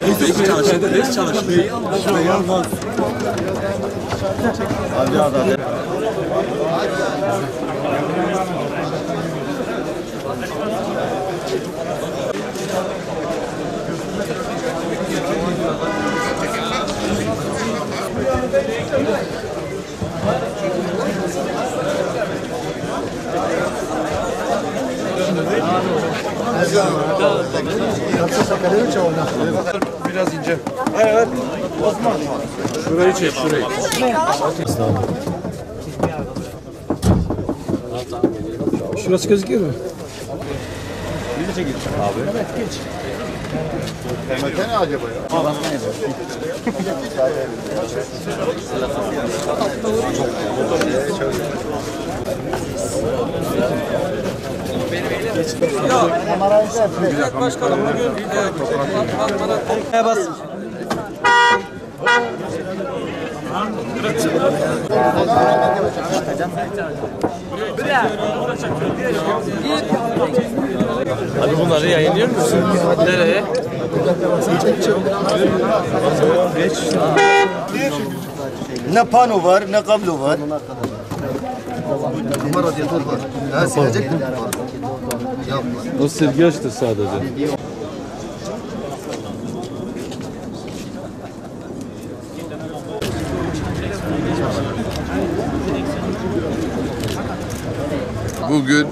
Reis çalışıyor. Reis çalışıyor. Hadi. Biraz ince. Evet. Osman. Şurayı çek, şurayı. Şurası gözüküyor mu? Bizi çekin. Abi. Evet, geç. Kıymete ne acaba ya? Adam ne yapıyor? Yok. Başkanım bugün bas. Abi bunları yayınlıyor musun? Nereye? Ne pano var, ne kablo var. Ama radyatör var. Ha, silecek mi? Yapma. O silgeçtir sadece. Bugün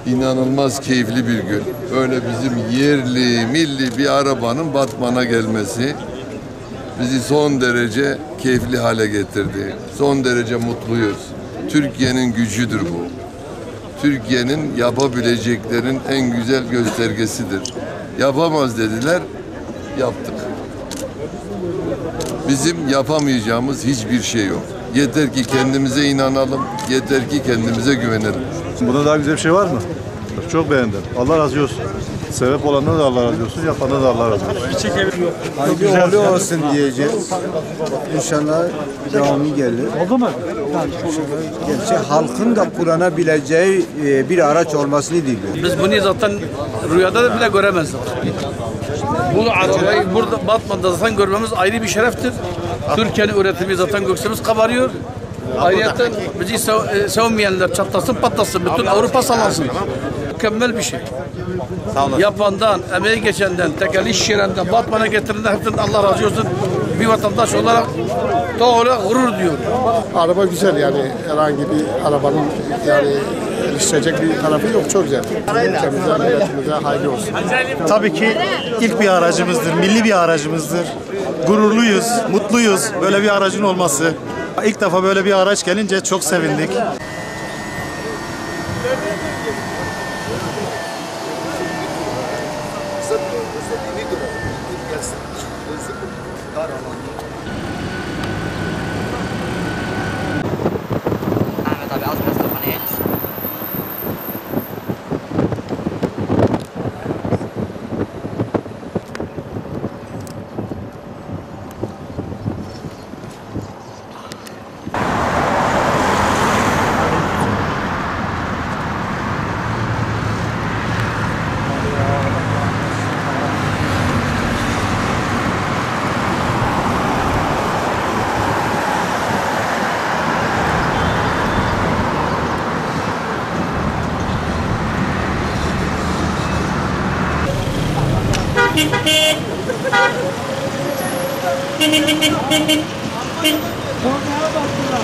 inanılmaz keyifli bir gün. Öyle bizim yerli, milli bir arabanın Batman'a gelmesi bizi son derece keyifli hale getirdi. Son derece mutluyuz. Türkiye'nin gücüdür bu. Türkiye'nin yapabileceklerin en güzel göstergesidir. Yapamaz dediler, yaptık. Bizim yapamayacağımız hiçbir şey yok. Yeter ki kendimize inanalım, yeter ki kendimize güvenelim. Bunda daha güzel bir şey var mı? Çok beğendim. Allah razı olsun. Sebep olanına da Allah razı olsun, yapana da Allah razı olsun. Hayırlı olsun diyeceğiz. İnşallah devamı gelir. Oldu mu? Gerçi halkın da kullanabileceği bir araç olmasını diliyoruz. Biz bunu zaten rüyada da bile göremezdik. Bu arabayı burada Batman'da zaten görmemiz ayrı bir şereftir. Türkiye'nin üretimi zaten göksümüz kabarıyor. Ayrıca bizi sevmeyenler çatlasın patlasın. Bütün Avrupa sallansın. Mükemmel bir şey. Yapandan, emeği geçenden, tekel iş yerenden, Batman'a getirenden hepsinden Allah razı olsun. Bir vatandaş olarak doğru gurur diyor. Araba güzel yani herhangi bir arabanın yani eleştirecek bir tarafı yok, çok güzel. Ülkemize, milletimize hayırlı olsun. Tabii ki ilk bir aracımızdır, milli bir aracımızdır. Gururluyuz, mutluyuz böyle bir aracın olması. İlk defa böyle bir araç gelince çok sevindik. Kornaya bastılar.